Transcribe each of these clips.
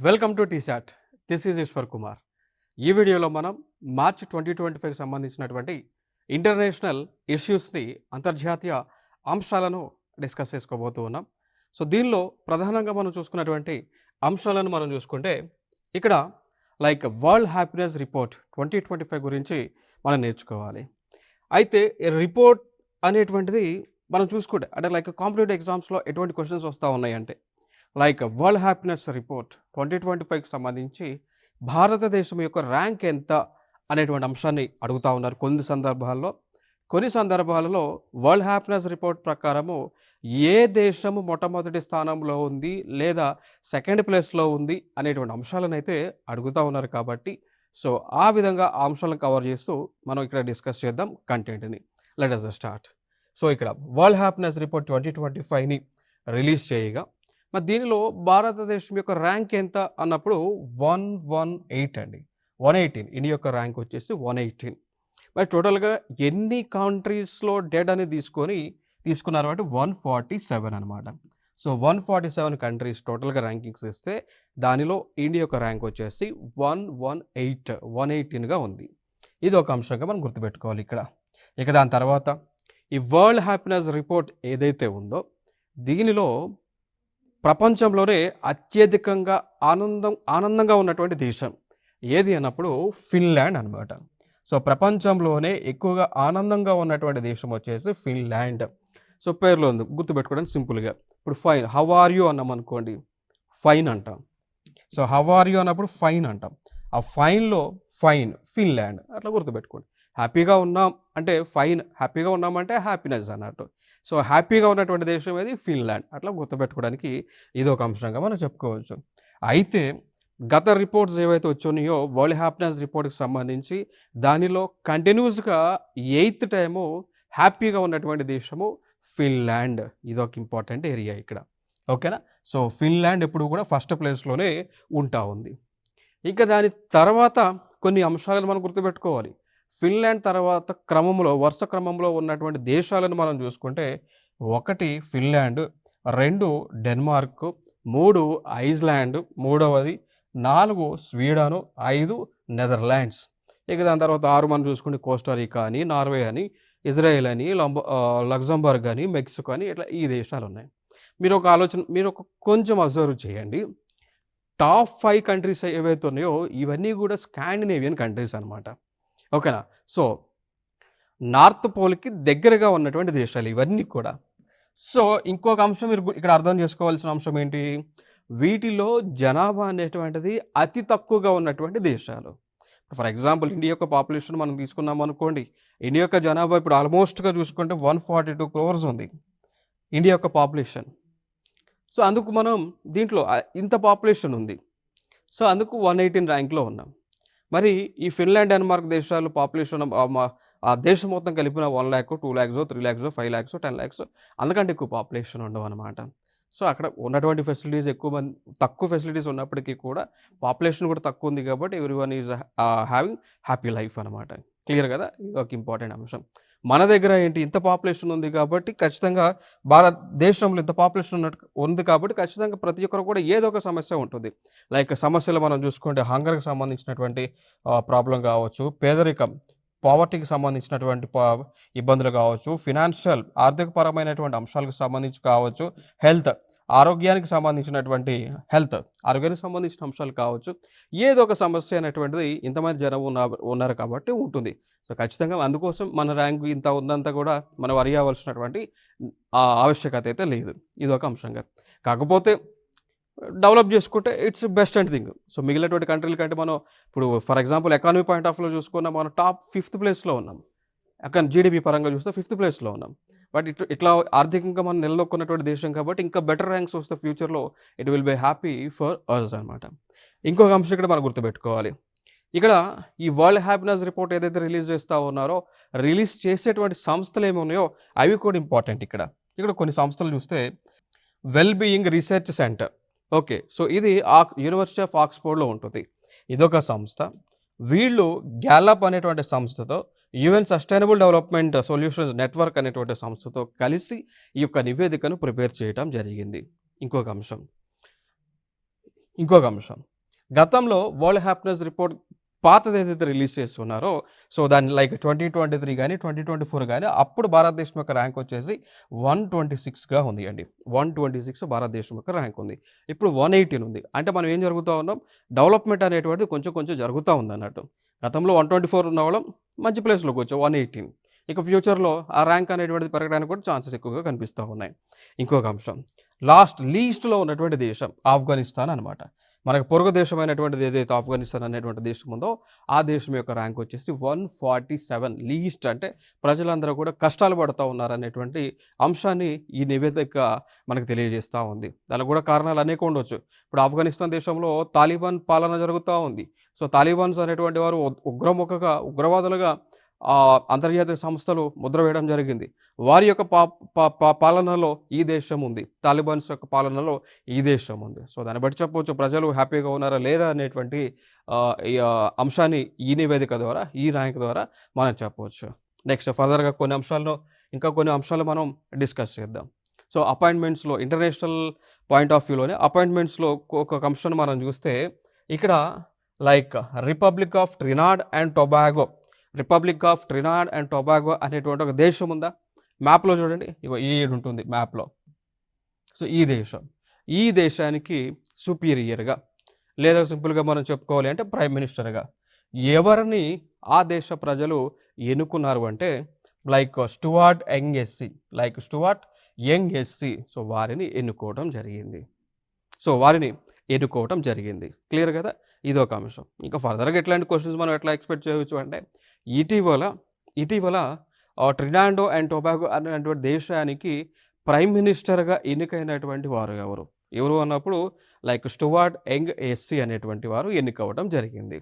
Welcome to T SAT. This is Eshwar Kumar. ఈ వీడియోలో మనం మార్చ్ 2025 సంబంధించినటువంటి ఇంటర్నేషనల్ ఇష్యూస్ని, అంతర్జాతీయ అంశాలను డిస్కస్ చేసుకోబోతూ ఉన్నాం. సో దీనిలో ప్రధానంగా మనం చూసుకున్నటువంటి అంశాలను మనం చూసుకుంటే ఇక్కడ వరల్డ్ హ్యాపీనెస్ రిపోర్ట్ 2025 గురించి మనం నేర్చుకోవాలి. అయితే రిపోర్ట్ అనేటువంటిది మనం చూసుకుంటే అంటే కాంపిటేటివ్ ఎగ్జామ్స్లో ఎటువంటి క్వశ్చన్స్ వస్తూ ఉన్నాయంటే వరల్డ్ హ్యాపీనెస్ రిపోర్ట్ 2025కి సంబంధించి భారతదేశం యొక్క ర్యాంక్ ఎంత అనేటువంటి అంశాన్ని అడుగుతూ ఉన్నారు కొన్ని సందర్భాలలో వరల్డ్ హ్యాపీనెస్ రిపోర్ట్ ప్రకారము ఏ దేశము మొట్టమొదటి స్థానంలో ఉంది లేదా సెకండ్ ప్లేస్లో ఉంది అనేటువంటి అంశాలను అయితే అడుగుతూ ఉన్నారు. కాబట్టి సో ఆ విధంగా ఆ అంశాలను కవర్ చేస్తూ మనం ఇక్కడ డిస్కస్ చేద్దాం కంటెంట్ని. Let us start. సో ఇక్కడ వరల్డ్ హ్యాపీనెస్ రిపోర్ట్ 2025ని రిలీజ్ చేయగా మరి దీనిలో భారతదేశం యొక్క ర్యాంక్ ఎంత అన్నప్పుడు 118 అండి. 118 ఇండియా యొక్క ర్యాంక్ వచ్చేసి 118. మరి టోటల్గా ఎన్ని కంట్రీస్లో డేటాని తీసుకున్నారు అంటే 147 అనమాట. సో 147 కంట్రీస్ టోటల్గా ర్యాంకింగ్స్ ఇస్తే దానిలో ఇండియా యొక్క ర్యాంక్ వచ్చేసి 118గా ఉంది. ఇది ఒక అంశంగా మనం గుర్తుపెట్టుకోవాలి ఇక్కడ. ఇక దాని తర్వాత ఈ వరల్డ్ హ్యాపీనెస్ రిపోర్ట్ ఏదైతే ఉందో దీనిలో ప్రపంచంలోనే అత్యధికంగా ఆనందంగా ఉన్నటువంటి దేశం ఏది అన్నప్పుడు ఫిన్లాండ్ అనమాట. సో ప్రపంచంలోనే ఎక్కువగా ఆనందంగా ఉన్నటువంటి దేశం వచ్చేసి ఫిన్లాండ్. సో పేర్లో ఉంది, గుర్తుపెట్టుకోవడానికి సింపుల్గా. ఇప్పుడు ఫైన్, హౌ ఆర్ యూ అన్నాం అనుకోండి, ఫైన్ అంటాం. సో హౌ ఆర్ యూ అన్నప్పుడు ఫైన్ అంటాం. ఆ ఫైన్లో ఫైన్ ఫిన్లాండ్ అట్లా గుర్తుపెట్టుకోండి. హ్యాపీగా ఉన్నాం అంటే ఫైన్, హ్యాపీగా ఉన్నామంటే హ్యాపీనెస్ అన్నట్టు. సో హ్యాపీగా ఉన్నటువంటి దేశం ఏది ఫిన్లాండ్. అట్లా గుర్తుపెట్టుకోవడానికి ఇది ఒక అంశంగా మనం చెప్పుకోవచ్చు. అయితే గత రిపోర్ట్స్ ఏవైతే వచ్చాయో వరల్డ్ హ్యాపీనెస్ రిపోర్ట్కి సంబంధించి దానిలో కంటిన్యూస్గా 8th టైము హ్యాపీగా ఉన్నటువంటి దేశము ఫిన్లాండ్. ఇది ఒక ఇంపార్టెంట్ ఏరియా ఇక్కడ, ఓకేనా. సో ఫిన్లాండ్ ఎప్పుడు కూడా ఫస్ట్ ప్లేస్లోనే ఉంటా ఉంది. ఇక దాని తర్వాత కొన్ని అంశాలను మనం గుర్తుపెట్టుకోవాలి. ఫిన్లాండ్ తర్వాత వరుస క్రమంలో ఉన్నటువంటి దేశాలను మనం చూసుకుంటే 1 Finland, 2 Denmark, 3 Iceland, 4 Sweden, 5 Netherlands. ఇక దాని తర్వాత 6 మనం చూసుకుంటే కోస్టారికా అని, నార్వే అని, ఇజ్రాయెల్ అని, లగ్జంబర్గ్ అని, మెక్సికో అని, ఇట్లా ఈ దేశాలు ఉన్నాయి. మీరు కొంచెం అబ్జర్వ్ చేయండి. టాప్ 5 కంట్రీస్ ఏవైతే ఉన్నాయో ఇవన్నీ కూడా స్కాండినేవియన్ కంట్రీస్ అనమాట, ఓకేనా. సో నార్త్ పోల్కి దగ్గరగా ఉన్నటువంటి దేశాలు ఇవన్నీ కూడా. సో ఇంకొక అంశం మీరు ఇక్కడ అర్థం చేసుకోవాల్సిన అంశం ఏంటి, వీటిలో జనాభా అనేటువంటిది అతి తక్కువగా ఉన్నటువంటి దేశాలు. ఫర్ ఎగ్జాంపుల్ ఇండియా యొక్క పాపులేషన్ మనం తీసుకున్నాం అనుకోండి, ఇండియా యొక్క జనాభా ఇప్పుడు ఆల్మోస్ట్గా చూసుకుంటే 142 crores ఉంది ఇండియా యొక్క పాపులేషన్. సో అందుకు మనం దీంట్లో ఇంత పాపులేషన్ ఉంది, సో అందుకు 118 ర్యాంక్లో ఉన్నాం. మరి ఈ ఫిన్లాండ్, డెన్మార్క్ దేశాలు పాపులేషన్ ఆ దేశం మొత్తం కలిపిన 1 lakh, 2 lakhs, 3 lakhs, 5 lakhs, 10 lakhs అందుకంటే ఎక్కువ పాపులేషన్ ఉండవు అనమాట. సో అక్కడ ఉన్నటువంటి ఫెసిలిటీస్ తక్కువ ఫెసిలిటీస్ ఉన్నప్పటికీ కూడా పాపులేషన్ కూడా తక్కువ ఉంది కాబట్టి everyone is having happy life అనమాట. క్లియర్ కదా, ఇది ఒక ఇంపార్టెంట్ అంశం. మన దగ్గర ఏంటి, ఇంత పాపులేషన్ ఉంది కాబట్టి ఖచ్చితంగా భారతదేశంలో ఇంత పాపులేషన్ ఉంది కాబట్టి ఖచ్చితంగా ప్రతి ఒక్కరు కూడా ఏదో ఒక సమస్య ఉంటుంది. సమస్యలు మనం చూసుకుంటే హంగర్కి సంబంధించినటువంటి ప్రాబ్లం కావచ్చు, పేదరికం పావర్టీకి సంబంధించినటువంటి ఇబ్బందులు కావచ్చు, ఫినాన్షియల్ ఆర్థికపరమైనటువంటి అంశాలకు సంబంధించి కావచ్చు, ఆరోగ్యానికి సంబంధించిన అంశాలు కావచ్చు, ఏదో ఒక సమస్య అనేటువంటిది ఇంతమంది జనం ఉన్నారు కాబట్టి ఉంటుంది. సో ఖచ్చితంగా అందుకోసం మన ర్యాంక్ ఇంత ఉందంతా కూడా మనం వరి అవ్వాల్సినటువంటి ఆవశ్యకత అయితే లేదు. ఇది ఒక అంశంగా. కాకపోతే డెవలప్ చేసుకుంటే it's best and thing. So మిగిలినటువంటి కంట్రీల కంటే మనం ఇప్పుడు for example economy point of వ్యూలో చూసుకున్నా మనం టాప్ 5th ప్లేస్లో ఉన్నాం. జీడిపి పరంగా చూస్తే 5th ప్లేస్లో ఉన్నాం. బట్ ఇట్లా ఆర్థికంగా మనం నిలదొక్కున్నటువంటి దేశం కాబట్టి ఇంకా బెటర్ ర్యాంక్స్ వస్తే ఫ్యూచర్లో it will be happy for us అనమాట. ఇంకొక అంశం ఇక్కడ మనం గుర్తుపెట్టుకోవాలి. ఇక్కడ ఈ వరల్డ్ హ్యాపీనెస్ రిపోర్ట్ ఏదైతే రిలీజ్ చేస్తూ ఉన్నారో రిలీజ్ చేసేటువంటి సంస్థలు ఏమి ఉన్నాయో అవి కూడా ఇంపార్టెంట్. ఇక్కడ కొన్ని సంస్థలు చూస్తే well being research centre, okay. So ఇది యూనివర్సిటీ ఆఫ్ ఆక్స్ఫోర్డ్లో ఉంటుంది. ఇదొక సంస్థ. వీళ్ళు గ్యాలప్ అనేటువంటి సంస్థతో UN sustainable development solutions network అనేటువంటి సంస్థతో కలిసి ఈ యొక్క నివేదికను ప్రిపేర్ చేయడం జరిగింది. ఇంకొక అంశం, ఇంకొక అంశం, గతంలో వరల్డ్ హ్యాపీనెస్ రిపోర్ట్ పాతది ఏదైతే రిలీజ్ చేస్తున్నారో, సో దాన్ని లైక్ 2023 కానీ 2024 కానీ అప్పుడు భారతదేశం యొక్క ర్యాంక్ వచ్చేసి 126గా ఉంది అండి. 126 భారతదేశం యొక్క ర్యాంక్ ఉంది. ఇప్పుడు 118 ఉంది. అంటే మనం ఏం జరుగుతూ ఉన్నాం, డెవలప్మెంట్ అనేటువంటిది కొంచెం కొంచెం జరుగుతూ ఉంది అన్నట్టు. గతంలో 124 ఉన్న వాళ్ళం మంచి ప్లేస్లోకి వచ్చాం 118. ఇక ఫ్యూచర్లో ఆ ర్యాంక్ అనేటువంటిది పెరగడానికి కూడా ఛాన్సెస్ ఎక్కువగా కనిపిస్తూ ఉన్నాయి. ఇంకొక అంశం, లీస్ట్లో ఉన్నటువంటి దేశం ఆఫ్ఘనిస్తాన్ అనమాట. మనకు పొరుగు దేశమైనటువంటిది ఏదైతే ఆఫ్ఘనిస్తాన్ అనేటువంటి దేశం ఉందో ఆ దేశం యొక్క ర్యాంక్ వచ్చేసి 147 లీస్ట్. అంటే ప్రజలందరూ కూడా కష్టాలు పడుతూ ఉన్నారనేటువంటి అంశాన్ని ఈ నివేదిక మనకు తెలియజేస్తూ ఉంది. దానికి కూడా కారణాలు అనేక ఉండొచ్చు. ఇప్పుడు ఆఫ్ఘనిస్తాన్ దేశంలో తాలిబాన్ పాలన జరుగుతూ ఉంది. సో తాలిబాన్స్ అనేటువంటి వారు ఉగ్రవాదులుగా అంతర్జాతీయ సంస్థలు ముద్ర వేయడం జరిగింది. వారి యొక్క పాలనలో ఈ దేశం ఉంది, తాలిబాన్స్ యొక్క పాలనలో ఈ దేశం ఉంది. సో దాన్ని బట్టి చెప్పవచ్చు ప్రజలు హ్యాపీగా ఉన్నారా లేదా అనేటువంటి అంశాన్ని ఈ నివేదిక ద్వారా, ఈ ర్యాంక్ ద్వారా మనం చెప్పవచ్చు. నెక్స్ట్ ఫర్దర్గా ఇంకా కొన్ని అంశాలు మనం డిస్కస్ చేద్దాం. సో అపాయింట్మెంట్స్లో ఇంటర్నేషనల్ పాయింట్ ఆఫ్ వ్యూలోనే అపాయింట్మెంట్స్లో ఒక అంశాన్ని మనం చూస్తే ఇక్కడ like Republic of Trinidad and Tobago అనేటువంటి ఒక దేశం ఉందా? మ్యాప్లో చూడండి, ఇగో ఈ ఉంటుంది మ్యాప్లో. సో ఈ దేశానికి సుపీరియర్గా లేదా సింపుల్గా మనం చెప్పుకోవాలి అంటే ప్రైమ్ మినిస్టర్గా ఎవరిని ఆ దేశ ప్రజలు ఎన్నుకున్నారు అంటే like Stuart young SC. So వారిని ఎన్నుకోవడం జరిగింది. క్లియర్ కదా? ఇదొక అంశం. ఇంకా ఫర్దర్గా ఎట్లాంటి క్వశ్చన్స్ మనం ఎట్లా ఎక్స్పెక్ట్ చేయవచ్చు అంటే ఇటీవల ట్రినాడో అండ్ టొబాగో అనేటువంటి దేశానికి ప్రైమ్ మినిస్టర్గా ఎన్నికైనటువంటి వారు ఎవరు అన్నప్పుడు లైక్ స్టూవర్ట్ యంగ్ ఎస్సీ అనేటువంటి వారు ఎన్నికవడం జరిగింది.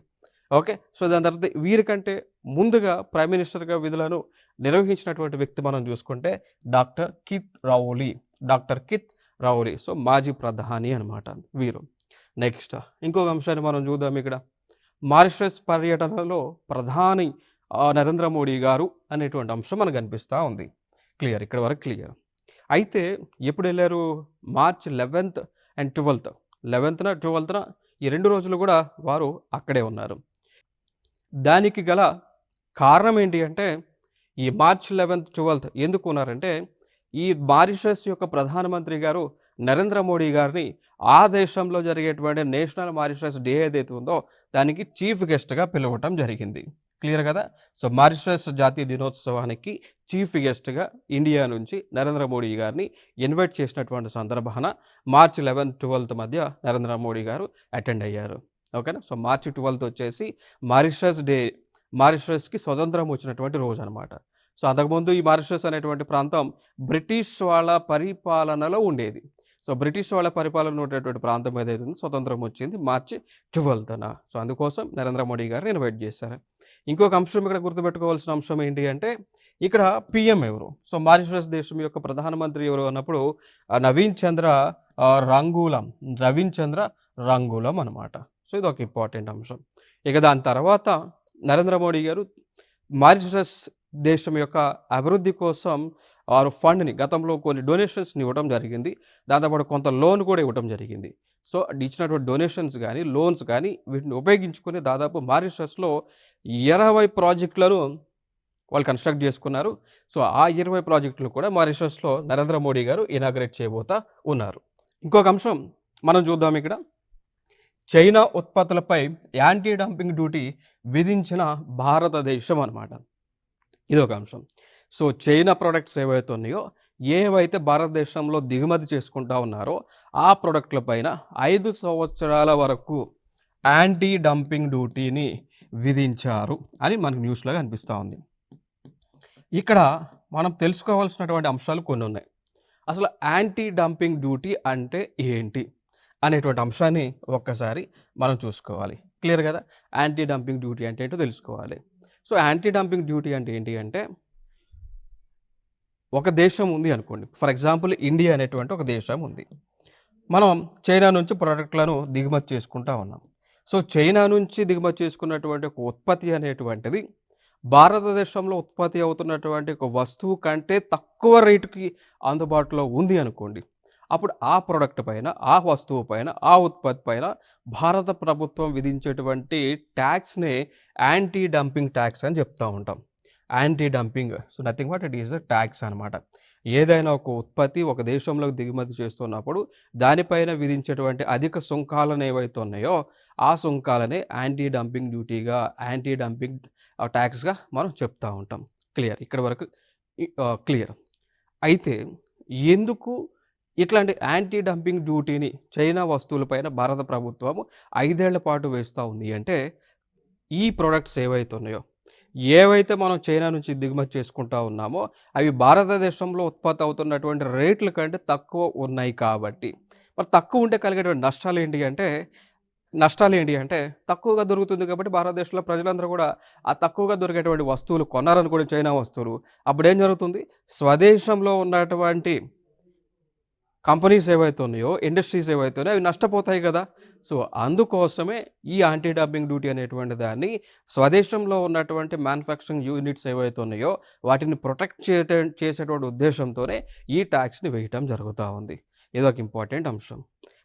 ఓకే, సో దాని తర్వాత వీరికంటే ముందుగా ప్రైమ్ మినిస్టర్గా విధులను నిర్వహించినటువంటి వ్యక్తి మనం చూసుకుంటే డాక్టర్ కిత్ రౌలీ. సో మాజీ ప్రధాని అనమాట వీరు. నెక్స్ట్ ఇంకొక అంశాన్ని మనం చూద్దాం. ఇక్కడ మారిషస్ పర్యటనలో ప్రధాని నరేంద్ర మోడీ గారు అనేటువంటి అంశం మనకు కనిపిస్తూ ఉంది. క్లియర్, ఇక్కడ వరకు క్లియర్. అయితే ఎప్పుడు వెళ్ళారు? March 11th and 12th, 12th ఈ 2 రోజులు కూడా వారు అక్కడే ఉన్నారు. దానికి గల కారణం ఏంటి అంటే ఈ మార్చ్ 11th, 12th ఎందుకు ఉన్నారంటే ఈ మారిషస్ యొక్క ప్రధానమంత్రి గారు నరేంద్ర మోడీ గారిని ఆ దేశంలో జరిగేటువంటి నేషనల్ మారిషస్ డే ఏదైతే ఉందో దానికి చీఫ్ గెస్ట్గా పిలవటం జరిగింది. క్లియర్ కదా? సో మారిషస్ జాతీయ దినోత్సవానికి చీఫ్ గెస్ట్గా ఇండియా నుంచి నరేంద్ర మోడీ గారిని ఇన్వైట్ చేసినటువంటి సందర్భాన మార్చ్ 11th, 12th మధ్య నరేంద్ర మోడీ గారు అటెండ్ అయ్యారు. ఓకేనా? సో మార్చి 12th వచ్చేసి మారిషస్కి స్వతంత్రం వచ్చినటువంటి రోజు అనమాట. సో అంతకుముందు ఈ మారిషస్ అనేటువంటి ప్రాంతం బ్రిటిష్ వాళ్ళ పరిపాలనలో ఉండేది. సో బ్రిటిష్ వాళ్ళ పరిపాలన ఉన్నటువంటి ప్రాంతం ఏదైతే ఉందో స్వతంత్రం వచ్చింది మార్చి 12th. సో అందుకోసం నరేంద్ర మోడీ గారిని ఇన్వైట్ చేశారు. ఇంకొక అంశం ఇక్కడ గుర్తుపెట్టుకోవాల్సిన అంశం ఏంటి అంటే ఇక్కడ పిఎం ఎవరు? సో మారిషస్ దేశం యొక్క ప్రధానమంత్రి ఎవరు అన్నప్పుడు నవీన్ చంద్ర రంగూలం అనమాట. సో ఇది ఒక ఇంపార్టెంట్ అంశం. ఇక దాని తర్వాత నరేంద్ర మోడీ గారు మారిషస్ దేశం యొక్క అభివృద్ధి కోసం వారు ఫండ్ని గతంలో కొన్ని డొనేషన్స్ని ఇవ్వడం జరిగింది. దాంతోపాటు కొంత లోన్ కూడా ఇవ్వడం జరిగింది. సో ఇచ్చినటువంటి డొనేషన్స్ కానీ లోన్స్ కానీ వీటిని ఉపయోగించుకొని దాదాపు మారిషస్లో 20 ప్రాజెక్టులను వాళ్ళు కన్స్ట్రక్ట్ చేసుకున్నారు. సో ఆ 20 ప్రాజెక్టులు కూడా మారిషస్లో నరేంద్ర మోడీ గారు ఇనాగ్రేట్ చేయబోతా ఉన్నారు. ఇంకొక అంశం మనం చూద్దాం. ఇక్కడ చైనా ఉత్పత్తులపై యాంటీ డంపింగ్ డ్యూటీ విధించిన భారతదేశం అనమాట. ఇది ఒక అంశం. సో చైనా ప్రొడక్ట్స్ ఏవైతే ఉన్నాయో ఏవైతే భారతదేశంలో దిగుమతి చేసుకుంటా ఉన్నారో ఆ ప్రొడక్ట్ల పైన 5 సంవత్సరాల వరకు యాంటీ డంపింగ్ డ్యూటీని విధించారు అని మనకు న్యూస్లో కనిపిస్తూ ఉంది. ఇక్కడ మనం తెలుసుకోవాల్సినటువంటి అంశాలు కొన్ని ఉన్నాయి. అసలు యాంటీ డంపింగ్ డ్యూటీ అంటే ఏంటి అనేటువంటి అంశాన్ని ఒక్కసారి మనం చూసుకోవాలి. క్లియర్ కదా? యాంటీ డంపింగ్ డ్యూటీ అంటే ఏంటో తెలుసుకోవాలి. సో యాంటీ డంపింగ్ డ్యూటీ అంటే ఏంటి అంటే ఒక దేశం ఉంది అనుకోండి, ఫర్ ఎగ్జాంపుల్ ఇండియా అనేటువంటి ఒక దేశం ఉంది. మనం చైనా నుంచి ప్రోడక్ట్లను దిగుమతి చేసుకుంటా ఉన్నాం. సో చైనా నుంచి దిగుమతి చేసుకున్నటువంటి ఒక ఉత్పత్తి అనేటువంటిది భారతదేశంలో ఉత్పత్తి అవుతున్నటువంటి ఒక వస్తువు కంటే తక్కువ రేటుకి అందుబాటులో ఉంది అనుకోండి. అప్పుడు ఆ ప్రోడక్ట్ పైన, ఆ వస్తువు పైన, ఆ ఉత్పత్తి పైన భారత ప్రభుత్వం విధించేటువంటి ట్యాక్స్‌నే యాంటీ డంపింగ్ ట్యాక్స్ అని చెప్తా ఉంటాం. Anti dumping. So, nothing but it is a tax అనమాట. ఏదైనా ఒక ఉత్పత్తి ఒక దేశంలోకి దిగుమతి చేస్తున్నప్పుడు దానిపైన విధించేటువంటి అధిక సుంకాలను ఏవైతే ఉన్నాయో, ఆ సుంకాలనే యాంటీ డంపింగ్ డ్యూటీగా, యాంటీ డంపింగ్ ట్యాక్స్‌గా మనం చెప్తా ఉంటాం. క్లియర్. ఇక్కడి వరకు క్లియర్. అయితే ఎందుకు ఇట్లాంటి యాంటీ డంపింగ్ డ్యూటీని చైనా వస్తువులపైన భారత ప్రభుత్వం 5 ఏళ్ల పాటు వేస్తా ఉంది అంటే, ఈ ప్రొడక్ట్స్ ఏవైతే ఉన్నాయో, ఏవైతే మనం చైనా నుంచి దిగుమతి చేసుకుంటా ఉన్నామో, అవి భారతదేశంలో ఉత్పత్తి అవుతున్నటువంటి రేట్ల కంటే తక్కువ ఉన్నాయి కాబట్టి. మరి తక్కువ ఉంటే కలిగేటువంటి నష్టాలేంటి అంటే తక్కువగా దొరుకుతుంది కాబట్టి భారతదేశంలో ప్రజలందరూ కూడా ఆ తక్కువగా దొరికేటువంటి వస్తువులు కొన్నారనుకోండి, చైనా వస్తువులు. అప్పుడేం జరుగుతుంది? స్వదేశంలో ఉన్నటువంటి కంపెనీస్ ఏవైతే ఉన్నాయో, ఇండస్ట్రీస్ ఏవైతే ఉన్నాయో అవి నష్టపోతాయి కదా! సో, అందుకోసమే ఈ యాంటీ డంపింగ్ డ్యూటీ అనేటువంటి దాన్ని స్వదేశంలో ఉన్నటువంటి మ్యానుఫ్యాక్చరింగ్ యూనిట్స్ ఏవైతే ఉన్నాయో వాటిని ప్రొటెక్ట్ చేసేటువంటి ఉద్దేశంతోనే ఈ ట్యాక్స్‌ని వేయటం జరుగుతా ఉంది. ఇదొక ఇంపార్టెంట్ అంశం.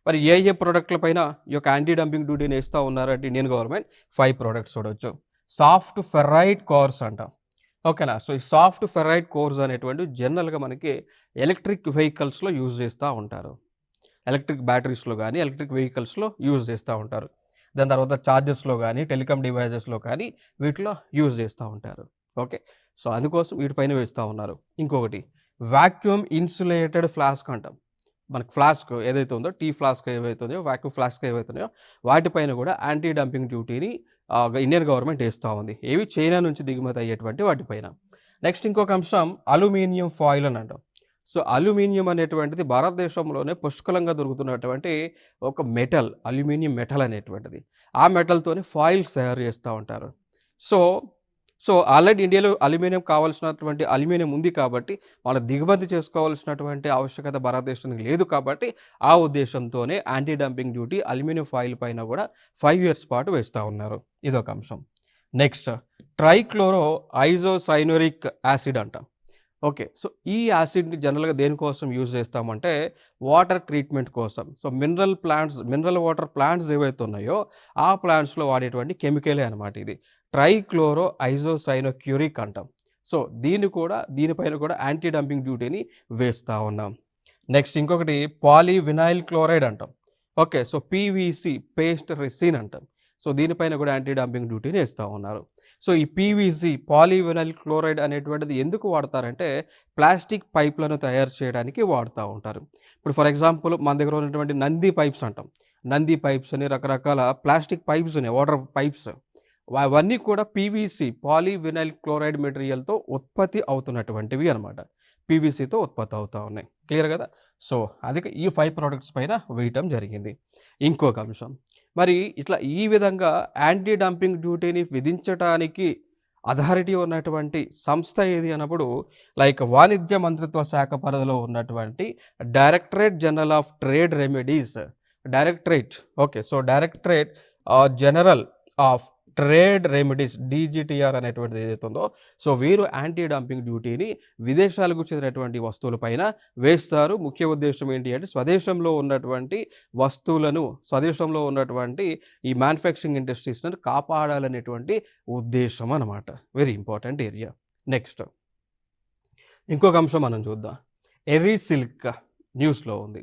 మరి ఏ ఏ ప్రొడక్ట్‌ల పైన ఈ యొక్క యాంటీ డంపింగ్ డ్యూటీని ఏస్తా ఉన్నారంటే ఇండియన్ గవర్నమెంట్ 5 ప్రొడక్ట్స్ చూడొచ్చు. సాఫ్ట్ ఫెర్రైట్ కోర్స్ అంటాం. ఓకేనా? సో, ఈ సాఫ్ట్ ఫెర్రైట్ కోర్స్ అనేటువంటివి జనరల్‌గా మనకి ఎలక్ట్రిక్ వెహికల్స్‌లో యూజ్ చేస్తా ఉంటారు. ఎలక్ట్రిక్ బ్యాటరీస్‌లో గానీ, ఎలక్ట్రిక్ వెహికల్స్‌లో యూజ్ చేస్తా ఉంటారు. దాని తర్వాత చార్జర్స్‌లో గానీ, టెలికామ్ డివైజెస్‌లో కానీ వీటిలో యూజ్ చేస్తా ఉంటారు. ఓకే. సో, అందుకోసం వీటిపైన వేస్తా ఉన్నారు. ఇంకొకటి వాక్యూమ్ ఇన్సులేటెడ్ ఫ్లాస్క్ అంటాం. మనకు ఫ్లాస్క్ ఏదైతే ఉందో, టీ ఫ్లాస్క్ ఏవైతే ఉన్నాయో, వాక్యూమ్ ఫ్లాస్క్ ఏవైతే ఉన్నాయో వాటిపైన కూడా యాంటీ డంపింగ్ డ్యూటీని ఇండియన్ గవర్నమెంట్ ఏస్తా ఉంది. ఏవి? చైనా నుంచి దిగుమతి అయ్యేటువంటి వాటిపైన. నెక్స్ట్ ఇంకొక అంశం అల్యూమినియం ఫాయిల్ అని అంటాం. సో, అల్యూమినియం అనేటువంటిది భారతదేశంలోనే పుష్కలంగా దొరుకుతున్నటువంటి ఒక మెటల్, అల్యూమినియం మెటల్ అనేటువంటిది. ఆ మెటల్‌తోనే ఫాయిల్స్ తయారు చేస్తా ఉంటారు. సో, ఆల్రెడీ ఇండియాలో అల్యూమినియం కావాల్సినటువంటి అల్యూమినియం ఉంది కాబట్టి, మనం దిగుమతి చేసుకోవాల్సినటువంటి ఆవశ్యకత భారతదేశానికి లేదు కాబట్టి, ఆ ఉద్దేశంతోనే anti dumping duty aluminium foil పైన కూడా 5 ఇయర్స్ పాటు వేస్తా ఉన్నారు. ఇదొక అంశం. నెక్స్ట్ ట్రైక్లోరో ఐసోసైనూరిక్ యాసిడ్ అంటాం. ఓకే. సో, ఈ యాసిడ్‌ని జనరల్‌గా దేనికోసం యూజ్ చేస్తామంటే వాటర్ ట్రీట్మెంట్ కోసం. సో, మినరల్ వాటర్ ప్లాంట్స్ ఏవైతే ఉన్నాయో ఆ ప్లాంట్స్‌లో వాడేటువంటి కెమికలే అనమాట ఇది. ట్రైక్లోరో ఐసోసైనోక్యూరిక్ అంటాం. సో, దీనిపైన కూడా యాంటీ డంపింగ్ డ్యూటీని వేస్తా ఉన్నాం. నెక్స్ట్ ఇంకొకటి పాలీవినైల్ క్లోరైడ్ అంటాం. Okay. So, PVC paste resin అంటాం. సో, దీనిపైన కూడా యాంటీ డంపింగ్ డ్యూటీని ఏస్తా ఉన్నారు. సో, ఈ పీవీసీ పాలీవినైల్ క్లోరైడ్ అనేటువంటిది ఎందుకు వాడతారంటే ప్లాస్టిక్ పైప్‌లను తయారు చేయడానికి వాడుతా ఉంటారు. ఇప్పుడు ఫర్ ఎగ్జాంపుల్ మన దగ్గర ఉన్నటువంటి నంది పైప్స్ అంటాం. నంది పైప్స్ అని రకరకాల ప్లాస్టిక్ పైప్స్ ఉన్నాయి. Water pipes. అవన్నీ కూడా పీవీసీ పాలీవినైల్ క్లోరైడ్ మెటీరియల్‌తో ఉత్పత్తి అవుతున్నటువంటివి అనమాట. పీవీసీతో ఉత్పత్తి అవుతా ఉన్నాయి. క్లియర్ కదా! సో, అందుకే ఈ 5 ప్రొడక్ట్స్ పైన వేయటం జరిగింది. ఇంకొక అంశం, మరి ఇట్లా ఈ విధంగా యాంటీ డంపింగ్ డ్యూటీని విధించటానికి అథారిటీ ఉన్నటువంటి సంస్థ ఏది అన్నప్పుడు లైక్ వాణిజ్య మంత్రిత్వ శాఖ పరిధిలో ఉన్నటువంటి Directorate General of Trade Remedies. Okay. So, Directorate General of Trade Remedies DGTR అనేటువంటిది ఏదైతే ఉందో, సో, వీరు యాంటీ డంపింగ్ డ్యూటీని విదేశాలకు చెందినటువంటి వస్తువులపైన వేస్తారు. ముఖ్య ఉద్దేశం ఏంటి అంటే స్వదేశంలో ఉన్నటువంటి ఈ మ్యానుఫ్యాక్చరింగ్ ఇండస్ట్రీస్‌ని కాపాడాలనేటువంటి ఉద్దేశం అనమాట. Very important area. నెక్స్ట్ ఇంకొక అంశం మనం చూద్దాం. ఎర్రీ సిల్క్ న్యూస్‌లో ఉంది.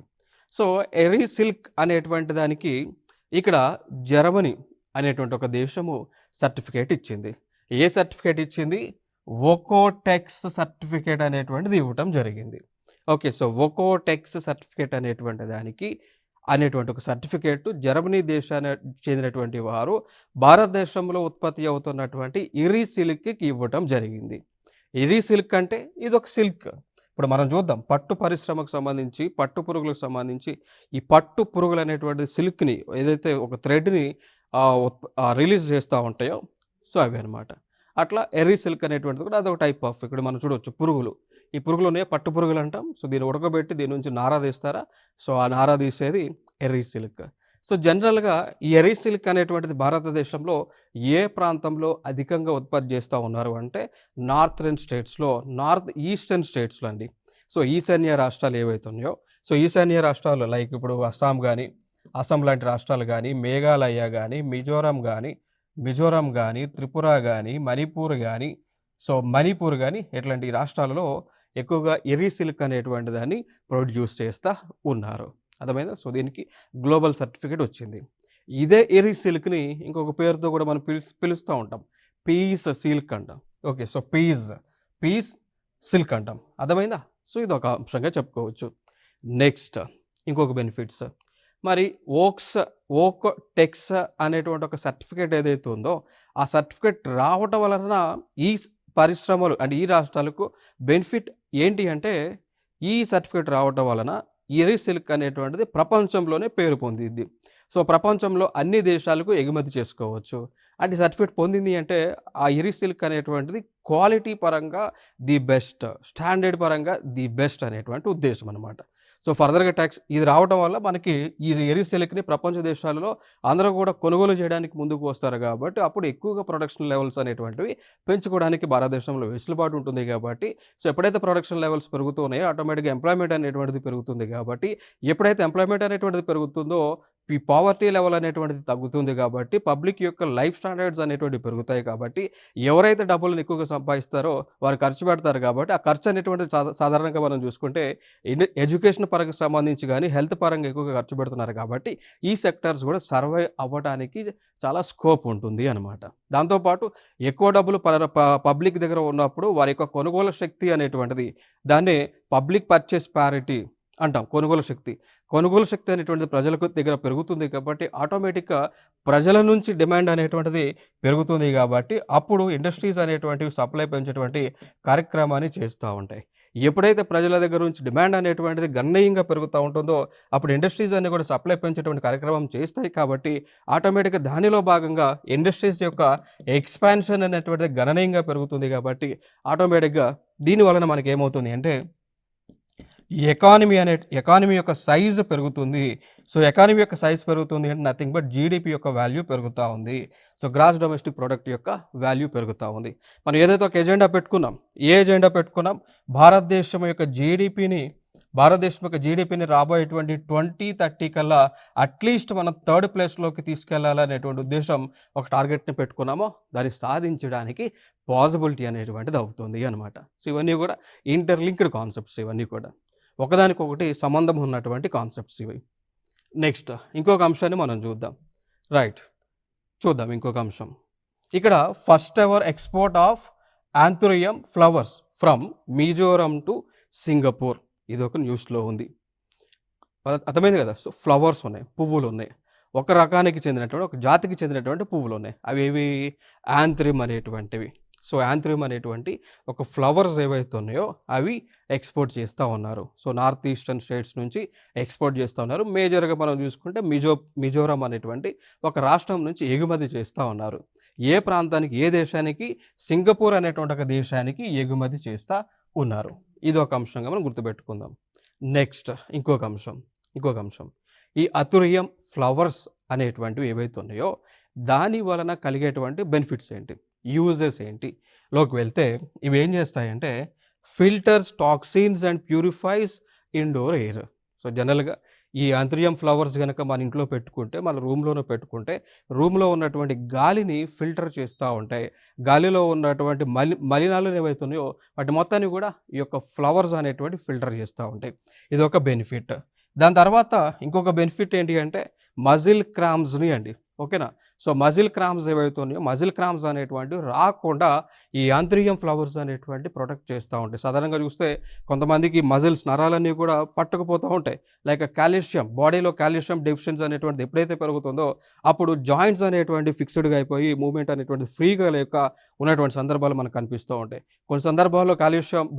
సో, ఎర్రీ సిల్క్ అనేటువంటి దానికి ఇక్కడ జర్మనీ అనేటువంటి ఒక దేశము సర్టిఫికేట్ ఇచ్చింది. ఏ సర్టిఫికేట్ ఇచ్చింది? వొకోటెక్స్ సర్టిఫికేట్ అనేటువంటిది ఇవ్వటం జరిగింది. ఓకే. సో, వొకోటెక్స్ సర్టిఫికేట్ అనేటువంటి ఒక సర్టిఫికేట్ జర్మనీ దేశానికి చెందినటువంటి వారు భారతదేశంలో ఉత్పత్తి అవుతున్నటువంటి ఎర్రీ సిల్క్‌కి ఇవ్వటం జరిగింది. ఎర్రీ సిల్క్ అంటే ఇదొక సిల్క్. ఇప్పుడు మనం చూద్దాం పట్టు పరిశ్రమకు సంబంధించి, పట్టు పురుగులకు సంబంధించి ఈ పట్టు పురుగులు అనేటువంటి సిల్క్‌ని ఏదైతే ఒక థ్రెడ్‌ని రిలీజ్ చేస్తూ ఉంటాయో, సో, అవి అనమాట. అట్లా ఎర్రీ సిల్క్ అనేటువంటిది కూడా అదొక టైప్ ఆఫ్ ఇక్కడ మనం చూడొచ్చు పురుగులు. ఈ పురుగులునే పట్టు పురుగులు అంటాం. సో, దీన్ని ఉడకబెట్టి దీని నుంచి నార తీస్తారా? సో, ఆ నార తీసేది ఎర్రీ సిల్క్. సో, జనరల్‌గా ఈ ఎర్రీ సిల్క్ అనేటువంటిది భారతదేశంలో ఏ ప్రాంతంలో అధికంగా ఉత్పత్తి చేస్తూ ఉన్నారు అంటే నార్త్ ఈస్టర్న్ స్టేట్స్‌లో అండి. సో, ఈశాన్య రాష్ట్రాలు ఏవైతే ఉన్నాయో, సో ఈశాన్య రాష్ట్రాలు లైక్ ఇప్పుడు అస్సాం లాంటి రాష్ట్రాలు కానీ, మేఘాలయ కానీ, మిజోరాం కానీ, త్రిపుర కానీ, మణిపూర్ కానీ ఇట్లాంటి రాష్ట్రాలలో ఎక్కువగా ఎర్రీ సిల్క్ అనేటువంటి దాన్ని ప్రొడ్యూస్ చేస్తూ ఉన్నారు. అర్థమైందా? సో దీనికి గ్లోబల్ సర్టిఫికేట్ వచ్చింది. ఇదే ఎర్రీ సిల్క్ని ఇంకొక పేరుతో కూడా మనం పిలుస్తూ ఉంటాం, పీస్ సిల్క్ అంటాం. ఓకే, సో పీస్ సిల్క్ అంటాం. అర్థమైందా? సో ఇది ఒక అంశంగా చెప్పుకోవచ్చు. నెక్స్ట్ ఇంకొక బెనిఫిట్స్, మరి ఓక్ టెక్స్ అనేటువంటి ఒక సర్టిఫికేట్ ఏదైతే ఉందో ఆ సర్టిఫికేట్ రావటం వలన ఈ పరిశ్రమలు అంటే ఈ రాష్ట్రాలకు బెనిఫిట్ ఏంటి అంటే, ఈ సర్టిఫికేట్ రావటం వలన ఎర్రీ సిల్క్ అనేటువంటిది ప్రపంచంలోనే పేరు పొందింది. సో ప్రపంచంలో అన్ని దేశాలకు ఎగుమతి చేసుకోవచ్చు. అంటే సర్టిఫికేట్ పొందింది అంటే ఆ ఎర్రీ సిల్క్ అనేటువంటిది క్వాలిటీ పరంగా ది బెస్ట్, స్టాండర్డ్ పరంగా ది బెస్ట్ అనేటువంటి ఉద్దేశం అనమాట. సో ఫర్దర్గా ట్యాక్స్ ఇది రావడం వల్ల మనకి ఈ ఎర్రీ సిల్క్ని ప్రపంచ దేశాలలో అందరూ కూడా కొనుగోలు చేయడానికి ముందుకు వస్తారు కాబట్టి అప్పుడు ఎక్కువగా ప్రొడక్షన్ లెవెల్స్ అనేటువంటివి పెంచుకోవడానికి భారతదేశంలో వెసులుబాటు ఉంటుంది కాబట్టి, సో ఎప్పుడైతే ప్రొడక్షన్ లెవెల్స్ పెరుగుతున్నాయో ఆటోమేటిక్గా ఎంప్లాయ్మెంట్ అనేటువంటిది పెరుగుతుంది కాబట్టి, ఎప్పుడైతే ఎంప్లాయ్మెంట్ అనేటువంటిది పెరుగుతుందో ఈ పావర్టీ లెవెల్ అనేటువంటిది తగ్గుతుంది కాబట్టి, పబ్లిక్ యొక్క లైఫ్ స్టాండర్డ్స్ అనేటువంటివి పెరుగుతాయి కాబట్టి, ఎవరైతే డబ్బులను ఎక్కువగా సంపాదిస్తారో వారు ఖర్చు పెడతారు కాబట్టి, ఆ ఖర్చు అనేటువంటిది సాధారణంగా మనం చూసుకుంటే ఎడ్యుకేషన్ పరంగా సంబంధించి కానీ హెల్త్ పరంగా ఎక్కువగా ఖర్చు పెడుతున్నారు కాబట్టి ఈ సెక్టార్స్ కూడా సర్వైవ్ అవ్వడానికి చాలా స్కోప్ ఉంటుంది అనమాట. దాంతోపాటు ఎక్కువ డబ్బులు పబ్లిక్ దగ్గర ఉన్నప్పుడు వారి యొక్క కొనుగోలు శక్తి అనేటువంటిది దాన్నే పబ్లిక్ పర్చేస్ ప్యారిటీ అంటాం. కొనుగోలు శక్తి అనేటువంటిది ప్రజలకు దగ్గర పెరుగుతుంది కాబట్టి ఆటోమేటిక్గా ప్రజల నుంచి డిమాండ్ అనేటువంటిది పెరుగుతుంది కాబట్టి అప్పుడు ఇండస్ట్రీస్ అనేటువంటివి సప్లై పెంచేటువంటి కార్యక్రమాన్ని చేస్తూ ఉంటాయి. ఎప్పుడైతే ప్రజల దగ్గర నుంచి డిమాండ్ అనేటువంటిది గణనీయంగా పెరుగుతూ ఉంటుందో అప్పుడు ఇండస్ట్రీస్ అన్ని కూడా సప్లై పెంచేటువంటి కార్యక్రమం చేస్తాయి కాబట్టి ఆటోమేటిక్గా దానిలో భాగంగా ఇండస్ట్రీస్ యొక్క ఎక్స్పాన్షన్ అనేటువంటిది గణనీయంగా పెరుగుతుంది కాబట్టి ఆటోమేటిక్గా దీని వలన మనకి ఏమవుతుంది అంటే ఎకానమీ యొక్క సైజు పెరుగుతుంది. సో ఎకానమీ యొక్క సైజ్ పెరుగుతుంది అంటే నథింగ్ బట్ జీడిపి యొక్క వాల్యూ పెరుగుతూ ఉంది. సో గ్రాస్ డొమెస్టిక్ ప్రొడక్ట్ యొక్క వాల్యూ పెరుగుతూ ఉంది. మనం ఏదైతే ఒక ఎజెండా పెట్టుకున్నాం, భారతదేశం యొక్క జీడిపిని రాబోయేటువంటి 2030 కల్లా అట్లీస్ట్ మనం 3rd ప్లేస్లోకి తీసుకెళ్లాలనేటువంటి ఉద్దేశం ఒక టార్గెట్ని పెట్టుకున్నామో దాన్ని సాధించడానికి పాసిబిలిటీ అనేటువంటిది అవుతుంది అనమాట. సో ఇవన్నీ కూడా ఇంటర్లింక్డ్ కాన్సెప్ట్స్, ఇవన్నీ కూడా ఒకదానికొకటి సంబంధం ఉన్నటువంటి కాన్సెప్ట్స్ ఇవి. నెక్స్ట్ ఇంకొక అంశాన్ని మనం చూద్దాం ఇంకొక అంశం. ఇక్కడ first ever export of anthurium flowers from Mizoram to Singapore, ఇది ఒక న్యూస్లో ఉంది. అర్థమైంది కదా? సో ఫ్లవర్స్ ఉన్నాయి, పువ్వులు ఉన్నాయి, ఒక రకానికి చెందినటువంటి ఒక జాతికి చెందినటువంటి పువ్వులు ఉన్నాయి. అవి ఏవి? యాంథ్రియం అనేటువంటివి. సో యాంథ్రియం అనేటువంటి ఒక ఫ్లవర్స్ ఏవైతే ఉన్నాయో అవి ఎక్స్పోర్ట్ చేస్తూ ఉన్నారు. సో నార్త్ ఈస్టర్న్ స్టేట్స్ నుంచి ఎక్స్పోర్ట్ చేస్తూ ఉన్నారు. మేజర్గా మనం చూసుకుంటే మిజోరం అనేటువంటి ఒక రాష్ట్రం నుంచి ఎగుమతి చేస్తూ ఉన్నారు. ఏ ప్రాంతానికి, ఏ దేశానికి? సింగపూర్ అనేటువంటి ఒక దేశానికి ఎగుమతి చేస్తూ ఉన్నారు. ఇది ఒక అంశంగా మనం గుర్తుపెట్టుకుందాం. నెక్స్ట్ ఇంకొక అంశం ఈ అతురియం ఫ్లవర్స్ అనేటువంటివి ఏవైతే ఉన్నాయో దాని వలన కలిగేటువంటి బెనిఫిట్స్ ఏంటి, యూజెస్ ఏంటి లోకి వెళ్తే ఇవి ఏం చేస్తాయంటే filters toxins and purifies indoor air. So జనరల్గా ఈ యాంథ్రియం ఫ్లవర్స్ కనుక మన ఇంట్లో పెట్టుకుంటే, మన రూమ్లో ఉన్నటువంటి గాలిని ఫిల్టర్ చేస్తూ ఉంటాయి. గాలిలో ఉన్నటువంటి మలినాలు ఏవైతే ఉన్నాయో వాటి మొత్తాన్ని కూడా ఈ యొక్క ఫ్లవర్స్ అనేటువంటి ఫిల్టర్ చేస్తూ ఉంటాయి. ఇది ఒక బెనిఫిట్. దాని తర్వాత ఇంకొక బెనిఫిట్ ఏంటి అంటే మజిల్ క్రామ్స్ని అండి. ఓకేనా? సో మజిల్ క్రామ్స్ ఏవైతే ఉన్నాయో మజిల్ క్రామ్స్ అనేటువంటివి రాకుండా ఈ యాంథ్రియం ఫ్లవర్స్ అనేటువంటి ప్రొటెక్ట్ చేస్తూ ఉంటాయి. సాధారణంగా చూస్తే కొంతమందికి మజిల్స్ నరాలన్నీ కూడా పట్టుకుపోతూ ఉంటాయి. లైక్ బాడీలో కాల్షియం డెఫిషియన్సీ అనేటువంటిది ఎప్పుడైతే పెరుగుతుందో అప్పుడు జాయింట్స్ అనేటువంటి ఫిక్స్డ్గా అయిపోయి మూవ్మెంట్ అనేటువంటి ఫ్రీగా లేక ఉన్నటువంటి సందర్భాలు మనకు కనిపిస్తూ ఉంటాయి. కొన్ని సందర్భాల్లో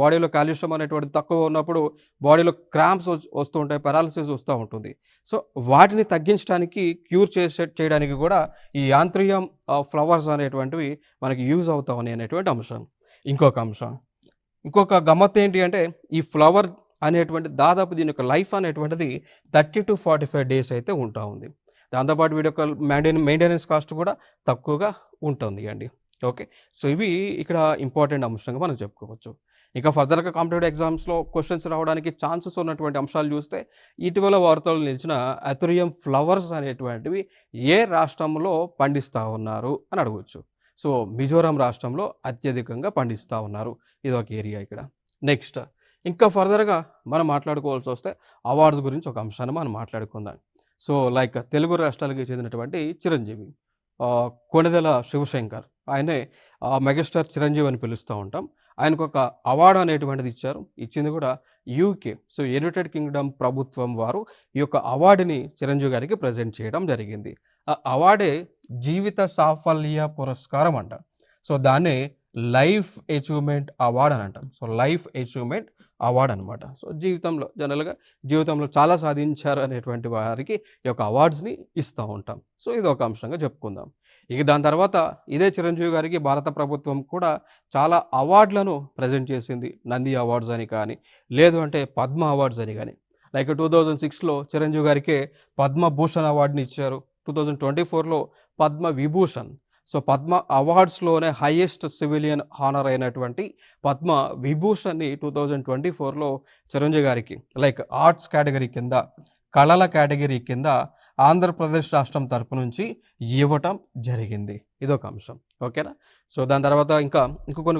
బాడీలో కాల్షియం అనేటువంటిది తక్కువ ఉన్నప్పుడు బాడీలో క్రాంప్స్ వస్తూ ఉంటాయి, పెరాలసిస్ వస్తూ ఉంటుంది. సో వాటిని తగ్గించడానికి క్యూర్ చేయడానికి కూడా ఈ యాంథ్రియం ఫ్లవర్స్ అనేటువంటివి మనకి యూజ్ అవుతా ఉన్నాయి అనేటువంటి అంశం. ఇంకొక గమ్మత్ ఏంటి అంటే ఈ ఫ్లవర్ అనేటువంటి దాదాపు దీని యొక్క లైఫ్ అనేటువంటిది 30 to 45 days అయితే ఉంటా ఉంది. దాంతోపాటు వీడి యొక్క మెయింటెనెన్స్ కాస్ట్ కూడా తక్కువగా ఉంటుంది అండి. ఓకే, సో ఇవి ఇక్కడ ఇంపార్టెంట్ అంశంగా మనం చెప్పుకోవచ్చు. ఇంకా ఫర్దర్‌గా కాంపిటేటివ్ ఎగ్జామ్స్‌లో క్వెషన్స్ రావడానికి ఛాన్సెస్ ఉన్నటువంటి అంశాలు చూస్తే, ఇటీవల వార్తల్లో నిలిచిన అథెరియం ఫ్లవర్స్ అనేటువంటివి ఏ రాష్ట్రంలో పండిస్తా ఉన్నారు అని అడగొచ్చు. సో, మిజోరాం రాష్ట్రంలో అత్యధికంగా పండిస్తా ఉన్నారు. ఇదొక ఏరియా ఇక్కడ. నెక్స్ట్ ఇంకా ఫర్దర్‌గా మనం మాట్లాడుకోవాల్సొస్తే అవార్డ్స్ గురించి ఒక అంశాన్ని మనం మాట్లాడుకుందాం. సో, లైక్ తెలుగు రాష్ట్రాలకి చెందినటువంటి చిరంజీవి, కొణిదెల శివశంకర్, ఆయనే మెగాస్టార్ చిరంజీవి అని పిలుస్తూ ఉంటాం. ఆయనకొక అవార్డ్ అనేటువంటిది ఇచ్చారు. ఇచ్చింది కూడా యూకే. సో, యునైటెడ్ కింగ్డమ్ ప్రభుత్వం వారు ఈ యొక్క అవార్డుని చిరంజీవి గారికి ప్రెజెంట్ చేయడం జరిగింది. ఆ అవార్డే జీవిత సాఫల్య పురస్కారం అంట. సో, దాన్నే లైఫ్ అచీవ్‌మెంట్ అవార్డ్ అని అంటాం. సో, లైఫ్ అచీవ్‌మెంట్ అవార్డ్ అనమాట. సో, జనరల్‌గా జీవితంలో చాలా సాధించారు అనేటువంటి వారికి ఈ యొక్క అవార్డ్స్‌ని ఇస్తూ ఉంటాం. సో, ఇదొక అంశంగా చెప్పుకుందాం. ఇక దాని తర్వాత ఇదే చిరంజీవి గారికి భారత ప్రభుత్వం కూడా చాలా అవార్డులను ప్రెజెంట్ చేసింది. నంది అవార్డ్స్ అని కానీ, లేదు అంటే పద్మ అవార్డ్స్ అని కానీ. లైక్ 2006లో చిరంజీవి గారికే పద్మభూషణ్ అవార్డుని ఇచ్చారు. 2024లో పద్మ విభూషణ్. సో, పద్మ అవార్డ్స్‌లోనే హైయెస్ట్ సివిలియన్ హానర్ అయినటువంటి పద్మ విభూషణ్‌ని 2024లో చిరంజీవి గారికి లైక్ ఆర్ట్స్ కేటగిరీ కింద, కళల కేటగిరీ కింద ఆంధ్రప్రదేశ్ రాష్ట్రం తరపు నుంచి ఇవ్వటం జరిగింది. ఇదొక అంశం. ఓకేనా? సో, దాని తర్వాత ఇంకా కొన్ని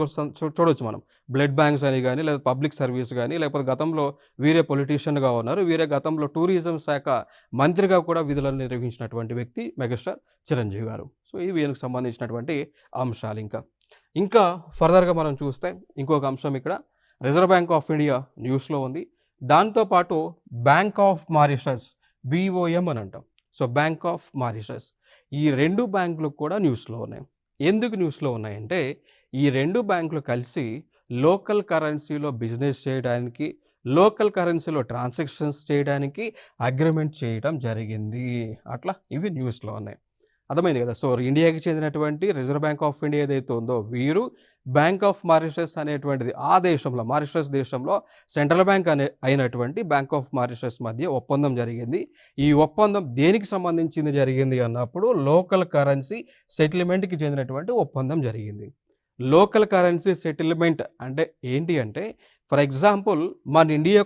చూడొచ్చు మనం. బ్లడ్ బ్యాంక్స్ అని గానీ, లేదా పబ్లిక్ సర్వీస్ గానీ, లేకపోతే గతంలో వీరే పొలిటీషియన్‌గా ఉన్నారు. వీరే గతంలో టూరిజం శాఖ మంత్రిగా కూడా విధులను నిర్వహించినటువంటి వ్యక్తి మెగాస్టార్ చిరంజీవి గారు. సో, ఇవి వీళ్ళకి సంబంధించినటువంటి అంశాలు ఇంకా. ఇంకా ఫర్దర్‌గా మనం చూస్తే ఇంకొక అంశం ఇక్కడ రిజర్వ్ బ్యాంక్ ఆఫ్ ఇండియా న్యూస్‌లో ఉంది. దాంతో పాటు బ్యాంక్ ఆఫ్ మారిషస్ బీఓఎం అని అంటాం. సో, బ్యాంక్ ఆఫ్ మారిషస్ ఈ 2 బ్యాంకులు కూడా న్యూస్‌లో ఉన్నాయి. ఎందుకు న్యూస్‌లో ఉన్నాయంటే, ఈ 2 బ్యాంకులు కలిసి లోకల్ కరెన్సీలో బిజినెస్ చేయడానికి, లోకల్ కరెన్సీలో ట్రాన్సాక్షన్స్ చేయడానికి అగ్రీమెంట్ చేయడం జరిగింది. అట్లా ఇవి న్యూస్‌లో ఉన్నాయి. అర్థమైంది కదా! సో, ఇండియాకి చెందినటువంటి రిజర్వ్ బ్యాంక్ ఆఫ్ ఇండియా ఏదైతే ఉందో వీరు బ్యాంక్ ఆఫ్ మారిషస్ అనేటువంటిది ఆ దేశంలో మారిషస్ దేశంలో సెంట్రల్ బ్యాంక్ అయినటువంటి బ్యాంక్ ఆఫ్ మారిషస్ మధ్య ఒప్పందం జరిగింది. ఈ ఒప్పందం దేనికి సంబంధించింది జరిగింది అన్నప్పుడు లోకల్ కరెన్సీ సెటిల్మెంట్‌కి చెందినటువంటి ఒప్పందం జరిగింది. లోకల్ కరెన్సీ సెటిల్మెంట్ అంటే ఏంటి అంటే, ఫర్ ఎగ్జాంపుల్ మన ఇండియా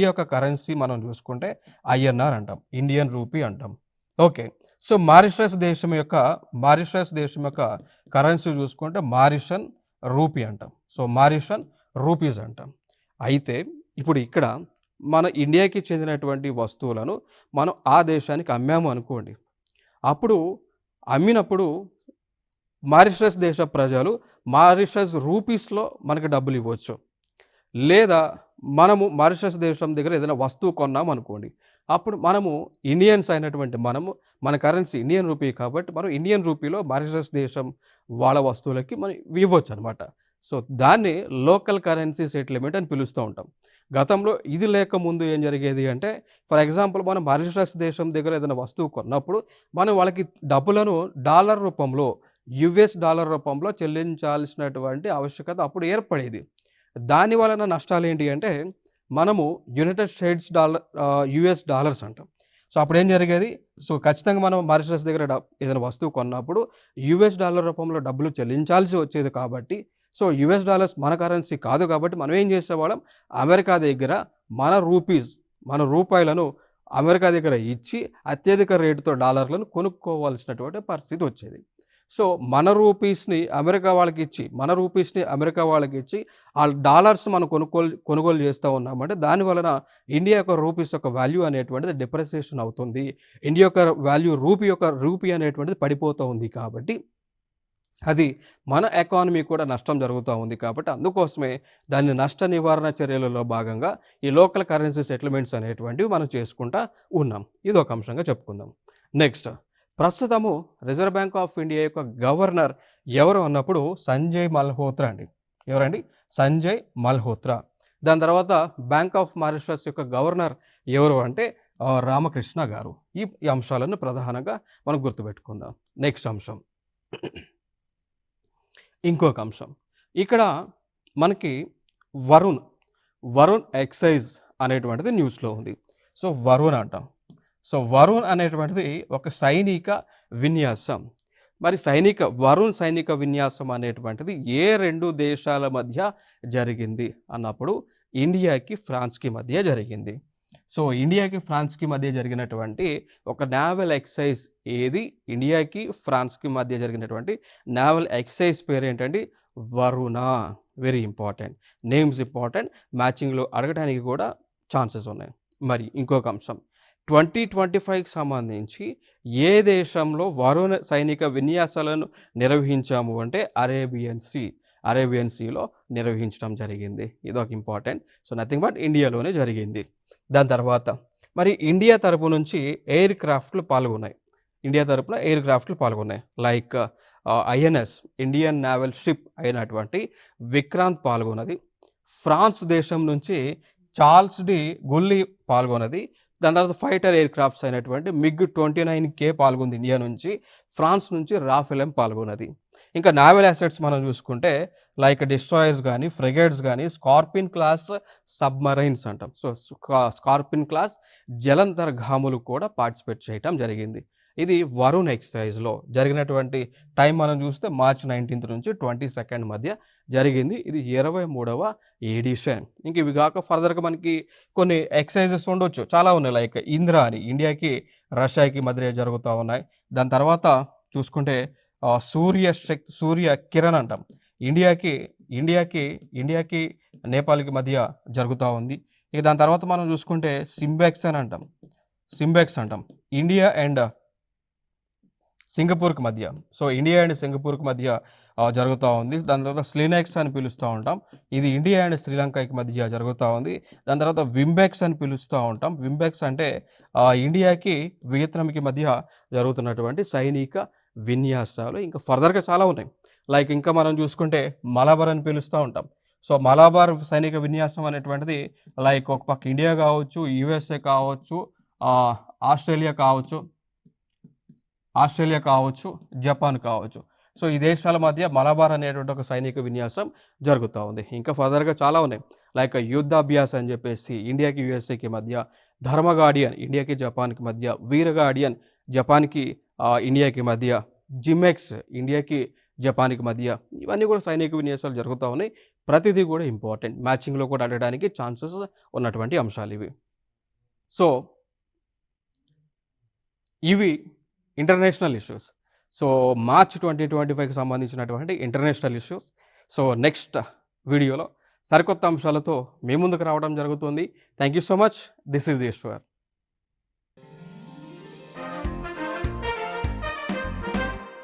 యొక్క కరెన్సీ మనం చూసుకుంటే ఐఎన్ఆర్ అంటాం. ఇండియన్ రూపీ అంటాం. ఓకే. సో, మారిషస్ దేశం యొక్క కరెన్సీ చూసుకుంటే మారిషన్ రూపీ అంటాం. సో, మారిషన్ రూపీస్ అంటాం. అయితే ఇప్పుడు ఇక్కడ మన ఇండియాకి చెందినటువంటి వస్తువులను మనం ఆ దేశానికి అమ్మాము అనుకోండి. అప్పుడు అమ్మినప్పుడు మారిషస్ దేశ ప్రజలు మారిషస్ రూపీస్‌లో మనకు డబ్బులు ఇవ్వచ్చు. లేదా మనము మారిషస్ దేశం దగ్గర ఏదైనా వస్తువు కొన్నామనుకోండి. అప్పుడు మనము ఇండియన్స్ అయినటువంటి మన కరెన్సీ ఇండియన్ రూపీ కాబట్టి మనం ఇండియన్ రూపీలో మారిషస్ దేశం వాళ్ళ వస్తువులకి మనం ఇవ్వొచ్చనమాట. సో, దాన్ని లోకల్ కరెన్సీ సెటిల్మెంట్ అని పిలుస్తూ ఉంటాం. గతంలో ఇది లేకముందు ఏం జరిగేది అంటే, ఫర్ ఎగ్జాంపుల్ మనం మారిషస్ దేశం దగ్గర ఏదైనా వస్తువు కొన్నప్పుడు మనం వాళ్ళకి డబ్బులను డాలర్ రూపంలో, యూఎస్ డాలర్ రూపంలో చెల్లించాల్సినటువంటి ఆవశ్యకత అప్పుడు ఏర్పడేది. దాని వలన నష్టాలేంటి అంటే, మనము యునైటెడ్ స్టేట్స్ యూఎస్ డాలర్స్ అంటాం. సో, అప్పుడేం జరిగేది? సో, ఖచ్చితంగా మనం మారిషస్ దగ్గర ఏదైనా వస్తువు కొన్నప్పుడు యూఎస్ డాలర్ రూపంలో డబ్బులు చెల్లించాల్సి వచ్చేది కాబట్టి, సో, యూఎస్ డాలర్స్ మన కరెన్సీ కాదు కాబట్టి మనం ఏం చేసేవాళ్ళం, అమెరికా దగ్గర మన రూపాయలను అమెరికా దగ్గర ఇచ్చి అత్యధిక రేటుతో డాలర్లను కొనుక్కోవాల్సినటువంటి పరిస్థితి వచ్చేది. సో, మన రూపీస్‌ని అమెరికా వాళ్ళకిచ్చి ఆ డాలర్స్ మనం కొనుగోలు చేస్తూ ఉన్నామంటే దాని వలన ఇండియా యొక్క రూపీస్ యొక్క వాల్యూ అనేటువంటిది డిప్రిసియేషన్ అవుతుంది. ఇండియా యొక్క వాల్యూ రూపీ అనేటువంటిది పడిపోతూ ఉంది కాబట్టి అది మన ఎకానమీ కూడా నష్టం జరుగుతూ ఉంది కాబట్టి అందుకోసమే దాన్ని నష్ట నివారణ చర్యలలో భాగంగా ఈ లోకల్ కరెన్సీ సెటిల్మెంట్స్ అనేటువంటివి మనం చేసుకుంటా ఉన్నాం. ఇది ఒక అంశంగా చెప్పుకుందాం. నెక్స్ట్ ప్రస్తుతము రిజర్వ్ బ్యాంక్ ఆఫ్ ఇండియా యొక్క గవర్నర్ ఎవరు అన్నప్పుడు సంజయ్ మల్హోత్రా అండి. ఎవరండి? సంజయ్ మల్హోత్రా. దాని తర్వాత బ్యాంక్ ఆఫ్ మారిషస్ యొక్క గవర్నర్ ఎవరు అంటే రామకృష్ణ గారు. ఈ అంశాలను ప్రధానంగా మనం గుర్తుపెట్టుకుందాం. నెక్స్ట్ అంశం, ఇంకొక అంశం ఇక్కడ మనకి వరుణ్ ఎక్సైజ్ అనేటువంటిది న్యూస్లో ఉంది. సో, వరుణ్ అంటాం. సో, వరుణ్ అనేటువంటిది ఒక సైనిక విన్యాసం. మరి వరుణ్ సైనిక విన్యాసం అనేటువంటిది ఏ 2 దేశాల మధ్య జరిగింది అన్నప్పుడు ఇండియాకి, ఫ్రాన్స్‌కి మధ్య జరిగింది. సో, ఇండియాకి, ఫ్రాన్స్‌కి మధ్య జరిగినటువంటి ఒక నావల్ ఎక్సర్సైజ్ ఏది? ఇండియాకి, ఫ్రాన్స్‌కి మధ్య జరిగినటువంటి నావల్ ఎక్సర్సైజ్ పేరేంటండి? Varuna. Very important. Names important. మ్యాచింగ్‌లో అడగడానికి కూడా ఛాన్సెస్ ఉన్నాయి. మరి ఇంకొక అంశం 2025కి సంబంధించి ఏ దేశంలో వరుణ సైనిక విన్యాసాలను నిర్వహించాము అంటే అరేబియన్ సీలో నిర్వహించడం జరిగింది. ఇదొక ఇంపార్టెంట్. సో, నథింగ్ బట్ ఇండియాలోనే జరిగింది. దాని తర్వాత మరి ఇండియా తరపు నుంచి ఎయిర్ క్రాఫ్ట్లు పాల్గొన్నాయి. Like INS Indian naval ship అయినటువంటి విక్రాంత్ పాల్గొన్నది. ఫ్రాన్స్ దేశం నుంచి చార్ల్స్ డి గుల్లీ పాల్గొన్నది. దాని తర్వాత ఫైటర్ ఎయిర్ క్రాఫ్ట్స్ అయినటువంటి MiG-29K పాల్గొంది ఇండియా నుంచి. ఫ్రాన్స్ నుంచి రాఫెల్ పాల్గొన్నది. ఇంకా నావల్ అసెట్స్ మనం చూసుకుంటే లైక్ డిస్ట్రాయర్స్ కానీ, ఫ్రిగేట్స్ కానీ, స్కార్పిన్ క్లాస్ సబ్మరైన్స్ అంటాం. సో, స్కార్పిన్ క్లాస్ జలంతర్గాములు కూడా పార్టిసిపేట్ చేయటం జరిగింది. ఇది వరుణ్ ఎక్సర్సైజ్లో జరిగినటువంటి టైం మనం చూస్తే మార్చ్ 19 నుంచి 22 మధ్య జరిగింది. ఇది 23వ ఎడిషన్. ఇంక ఇవి కాక ఫర్దర్గా మనకి కొన్ని ఎక్సర్సైజెస్ ఉండొచ్చు, చాలా ఉన్నాయి. లైక్ ఇంద్ర అని ఇండియాకి, రష్యాకి మధ్య జరుగుతూ ఉన్నాయి. దాని తర్వాత చూసుకుంటే సూర్య కిరణ్ అంటాం. ఇండియాకి నేపాల్కి మధ్య జరుగుతూ ఉంది. ఇక దాని తర్వాత మనం చూసుకుంటే సింబెక్స్ అంటాం. ఇండియా అండ్ సింగపూర్కి మధ్య. సో, ఇండియా అండ్ సింగపూర్కి మధ్య జరుగుతూ ఉంది. దాని తర్వాత స్లినెక్స్ అని పిలుస్తూ ఉంటాం. ఇది ఇండియా అండ్ శ్రీలంకకి మధ్య జరుగుతూ ఉంది. దాని తర్వాత వింబెక్స్ అని పిలుస్తూ ఉంటాం. వింబెక్స్ అంటే ఇండియాకి, వియత్నాంకి మధ్య జరుగుతున్నటువంటి సైనిక విన్యాసాలు. ఇంకా ఫర్దర్గా చాలా ఉన్నాయి. లైక్ ఇంకా మనం చూసుకుంటే మలబార్ అని పిలుస్తూ ఉంటాం. సో, మలబార్ సైనిక విన్యాసం అనేటువంటిది లైక్ ఒక పక్క ఇండియా కావచ్చు, యుఎస్ఏ కావచ్చు, ఆస్ట్రేలియా కావచ్చు, జపాన్ కావచ్చు. సో, ఈ దేశాల మధ్య మలబార్ అనేటువంటి ఒక సైనిక విన్యాసం జరుగుతూ ఉంది. ఇంకా ఫర్దర్గా చాలా ఉన్నాయి. లైక్ యుద్ధాభ్యాస్ అని చెప్పేసి ఇండియాకి, యుఎస్ఏకి మధ్య, ధర్మగార్డియన్ ఇండియాకి, జపాన్కి మధ్య, వీరగార్డియన్ జపాన్కి, ఇండియాకి మధ్య, జిమెక్స్ ఇండియాకి, జపాన్కి మధ్య. ఇవన్నీ కూడా సైనిక విన్యాసాలు జరుగుతూ ఉన్నాయి. ప్రతిదీ కూడా ఇంపార్టెంట్. మ్యాచింగ్లో కూడా అడగడానికి ఛాన్సెస్ ఉన్నటువంటి అంశాలు ఇవి. సో, ఇవి ఇంటర్నేషనల్ ఇష్యూస్. సో, మార్చ్ 2025కి సంబంధించినటువంటి ఇంటర్నేషనల్ ఇష్యూస్. సో, నెక్స్ట్ వీడియోలో సరికొత్త అంశాలతో మీ ముందుకు రావడం జరుగుతుంది. Thank you so much. This is Eshwar.